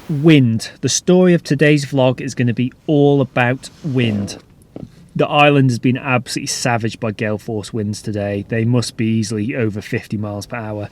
Wind. The story of today's vlog is going to be all about wind. The island has been absolutely savaged by gale force winds today. They must be easily over 50 miles per hour.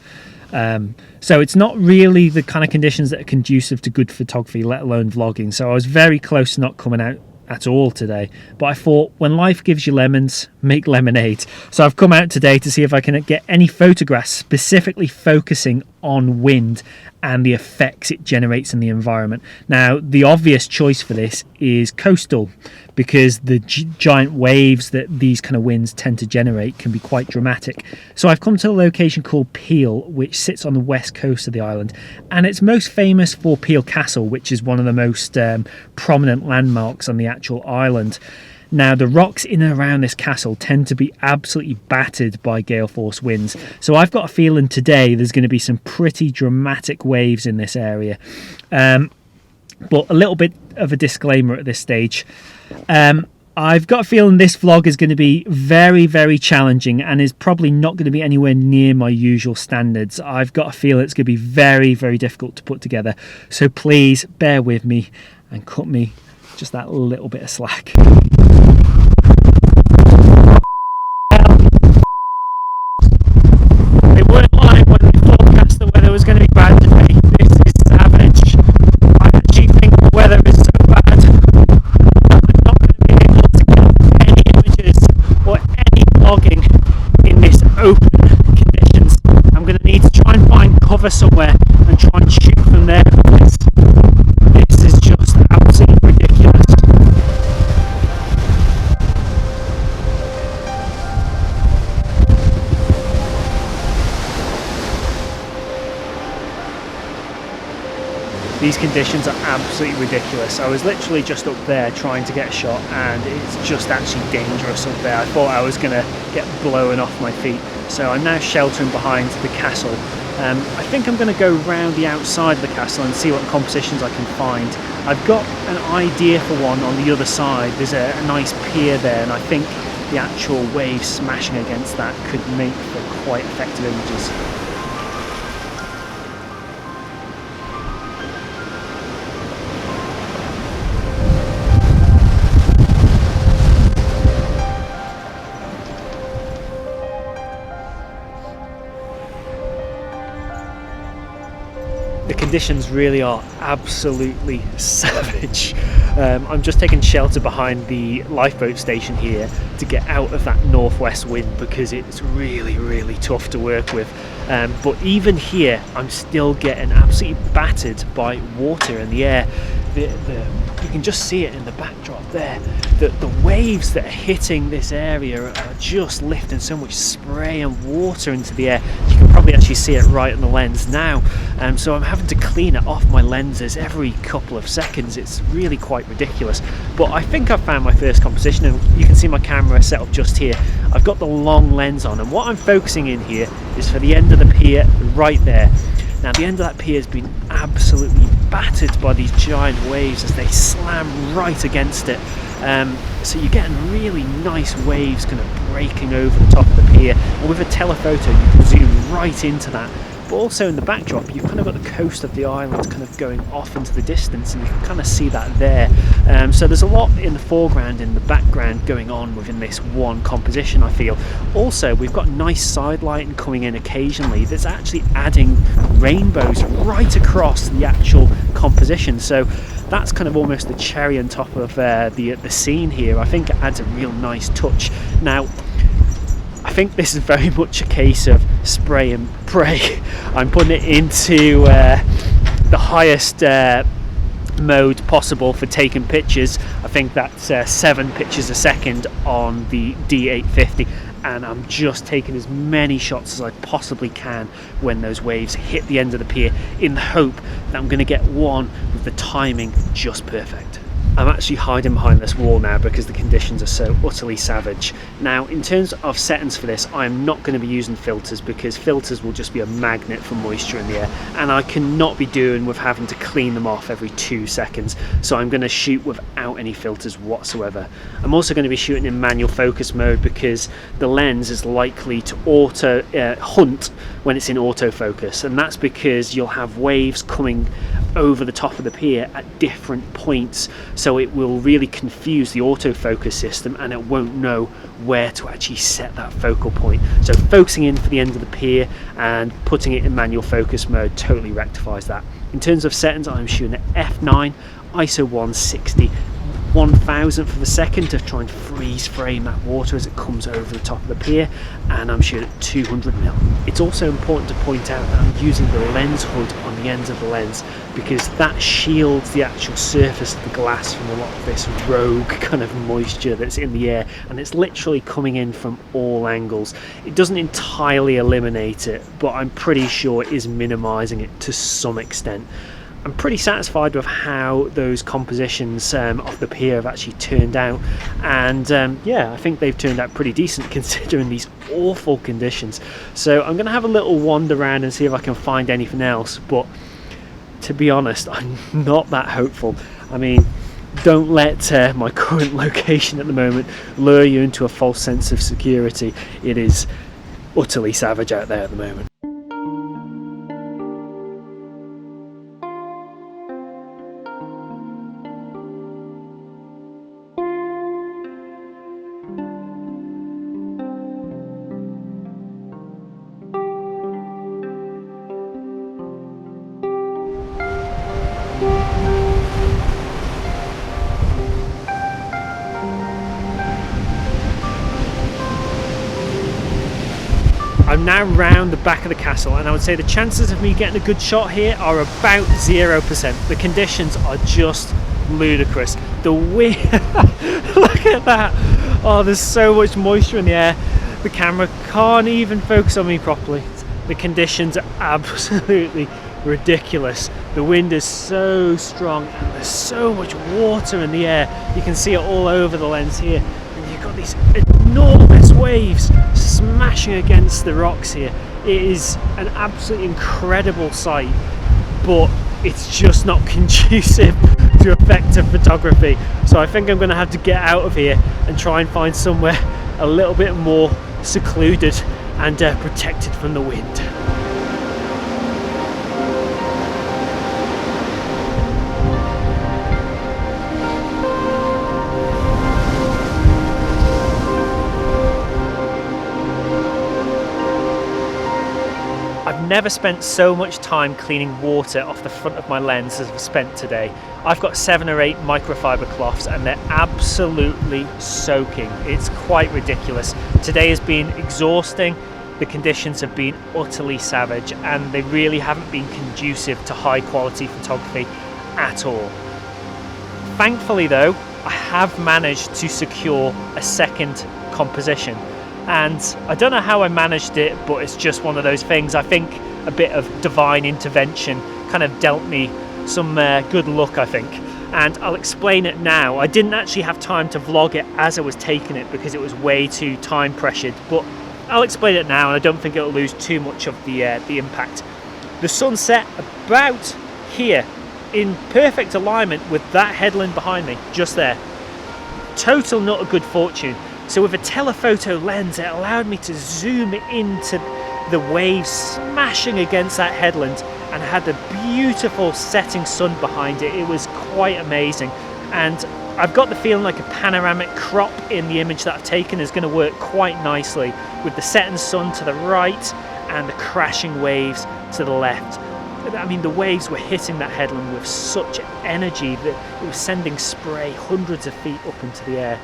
So it's not really the kind of conditions that are conducive to good photography, let alone vlogging. So I was very close to not coming out at all today, but I thought when life gives you lemons, make lemonade. So I've come out today to see if I can get any photographs specifically focusing on wind and the effects it generates in the environment. Now, the obvious choice for this is coastal, because the giant waves that these kind of winds tend to generate can be quite dramatic. So I've come to a location called Peel, which sits on the west coast of the island, and it's most famous for Peel Castle, which is one of the most prominent landmarks on the actual island. Now, the rocks in and around this castle tend to be absolutely battered by gale force winds. So I've got a feeling today there's going to be some pretty dramatic waves in this area. But a little bit of a disclaimer at this stage. I've got a feeling this vlog is going to be very, very challenging and is probably not going to be anywhere near my usual standards. I've got a feeling it's going to be very, very difficult to put together. So please bear with me and cut me just that little bit of slack. They weren't lying when they forecast the weather was going to be bad today. This is savage. I actually think the weather is so bad I'm not going to be able to get any images or any vlogging in this open conditions. I'm going to need to try and find cover somewhere and try and shoot from there, because this is just absolutely ridiculous. These conditions are absolutely ridiculous. I was literally just up there trying to get a shot, and it's just actually dangerous up there. I thought I was going to get blown off my feet. So I'm now sheltering behind the castle. I think I'm going to go round the outside of the castle and see what compositions I can find. I've got an idea for one on the other side. There's a nice pier there, and I think the actual waves smashing against that could make for quite effective images. The conditions really are absolutely savage. I'm just taking shelter behind the lifeboat station here to get out of that northwest wind, because it's really, really tough to work with. But even here, I'm still getting absolutely battered by water in the air. You can just see it in the backdrop there. The waves that are hitting this area are just lifting so much spray and water into the air. You can probably actually see it right in the lens now. So I'm having to clean it off my lenses every couple of seconds. It's really quite ridiculous. But I think I've found my first composition, and you can see my camera set up just here. I've got the long lens on, and what I'm focusing in here is for the end of the pier right there. Now, the end of that pier has been absolutely battered by these giant waves as they slam right against it. So you're getting really nice waves kind of breaking over the top of the pier, and with a telephoto you can zoom right into that. But also in the backdrop, you've kind of got the coast of the island kind of going off into the distance, and you can kind of see that there. So there's a lot in the foreground and the background going on within this one composition, I feel. Also, we've got nice side lighting coming in occasionally that's actually adding rainbows right across the actual composition. So that's kind of almost the cherry on top of the scene here. I think it adds a real nice touch. Now, I think this is very much a case of spray and pray. I'm putting it into the highest mode possible for taking pictures. I think that's 7 pictures a second on the D850, and I'm just taking as many shots as I possibly can when those waves hit the end of the pier, in the hope that I'm going to get one with the timing just perfect. I'm actually hiding behind this wall now because the conditions are so utterly savage. Now, in terms of settings for this, I'm not going to be using filters, because filters will just be a magnet for moisture in the air, and I cannot be doing with having to clean them off every 2 seconds. So I'm going to shoot without any filters whatsoever. I'm also going to be shooting in manual focus mode, because the lens is likely to auto hunt when it's in autofocus, and that's because you'll have waves coming over the top of the pier at different points, so it will really confuse the autofocus system and it won't know where to actually set that focal point. So focusing in for the end of the pier and putting it in manual focus mode totally rectifies that. In terms of settings, I'm shooting at f9, ISO 160, 1,000th of a second to try and freeze frame that water as it comes over the top of the pier, and I'm shooting at 200mm. It's also important to point out that I'm using the lens hood on the ends of the lens because that shields the actual surface of the glass from a lot of this rogue kind of moisture that's in the air, and it's literally coming in from all angles. It doesn't entirely eliminate it, but I'm pretty sure it is minimizing it to some extent. I'm pretty satisfied with how those compositions of the pier have actually turned out, and yeah, I think they've turned out pretty decent considering these awful conditions. So I'm going to have a little wander around and see if I can find anything else, but to be honest, I'm not that hopeful. I mean, don't let my current location at the moment lure you into a false sense of security. It is utterly savage out there at the moment. I'm now round the back of the castle, and I would say the chances of me getting a good shot here are about 0%. The conditions are just ludicrous. The wind, look at that. Oh, there's so much moisture in the air. The camera can't even focus on me properly. The conditions are absolutely ridiculous. The wind is so strong and there's so much water in the air. You can see it all over the lens here, and you've got these enormous waves smashing against the rocks here. It is an absolutely incredible sight, but it's just not conducive to effective photography. So I think I'm going to have to get out of here and try and find somewhere a little bit more secluded and protected from the wind. I've never spent so much time cleaning water off the front of my lens as I've spent today. I've got 7 or 8 microfiber cloths and they're absolutely soaking. It's quite ridiculous. Today has been exhausting. The conditions have been utterly savage and they really haven't been conducive to high quality photography at all. Thankfully though, I have managed to secure a second composition. And I don't know how I managed it, but it's just one of those things. I think a bit of divine intervention kind of dealt me some good luck, I think. And I'll explain it now. I didn't actually have time to vlog it as I was taking it because it was way too time pressured, but I'll explain it now and I don't think it'll lose too much of the impact. The sun set about here in perfect alignment with that headland behind me, just there. Total not a good fortune. So with a telephoto lens, it allowed me to zoom into the waves smashing against that headland and had a beautiful setting sun behind it. It was quite amazing. And I've got the feeling like a panoramic crop in the image that I've taken is going to work quite nicely with the setting sun to the right and the crashing waves to the left. I mean, the waves were hitting that headland with such energy that it was sending spray hundreds of feet up into the air.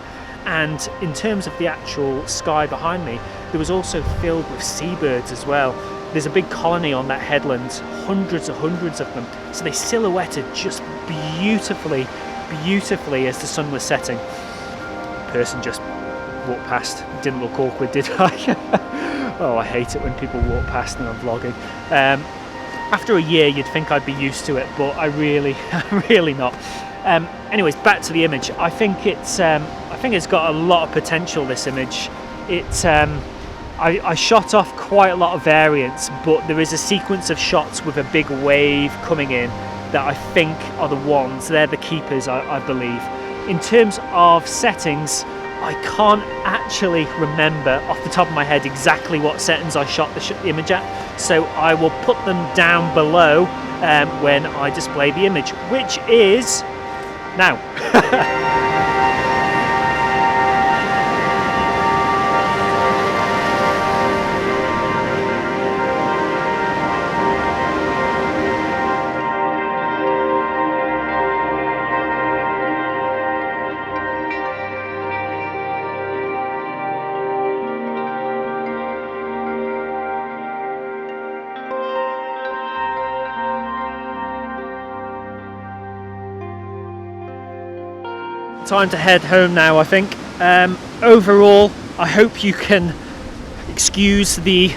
And in terms of the actual sky behind me, there was also filled with seabirds as well. There's a big colony on that headland, hundreds of them. So they silhouetted just beautifully as the sun was setting. The person just walked past. It didn't look awkward, did I? Oh, I hate it when people walk past and I'm vlogging. After a year, you'd think I'd be used to it, but I'm really not. Anyways, back to the image. I think it's got a lot of potential, this image. I shot off quite a lot of variants, but there is a sequence of shots with a big wave coming in that I think are the ones. They're the keepers, I believe. In terms of settings, I can't actually remember off the top of my head exactly what settings I shot the image at, so I will put them down below when I display the image, which is now. Time to head home now, I think. Overall, I hope you can excuse the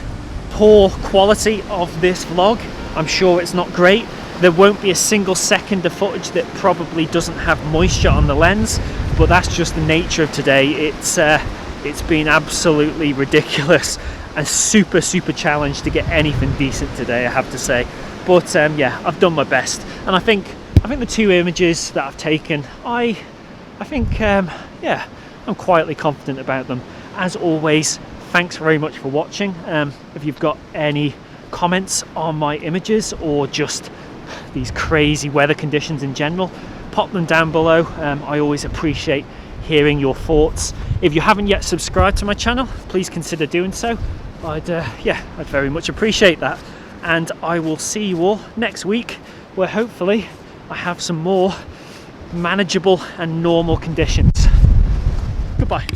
poor quality of this vlog. I'm sure it's not great. There won't be a single second of footage that probably doesn't have moisture on the lens, but that's just the nature of today. It's been absolutely ridiculous and super challenged to get anything decent today, I have to say. But yeah, I've done my best, and I think the two images that I've taken, I think, yeah, I'm quietly confident about them. As always, thanks very much for watching. If you've got any comments on my images or just these crazy weather conditions in general, pop them down below. I always appreciate hearing your thoughts. If you haven't yet subscribed to my channel, please consider doing so. I'd very much appreciate that. And I will see you all next week, where hopefully I have some more manageable and normal conditions. Goodbye.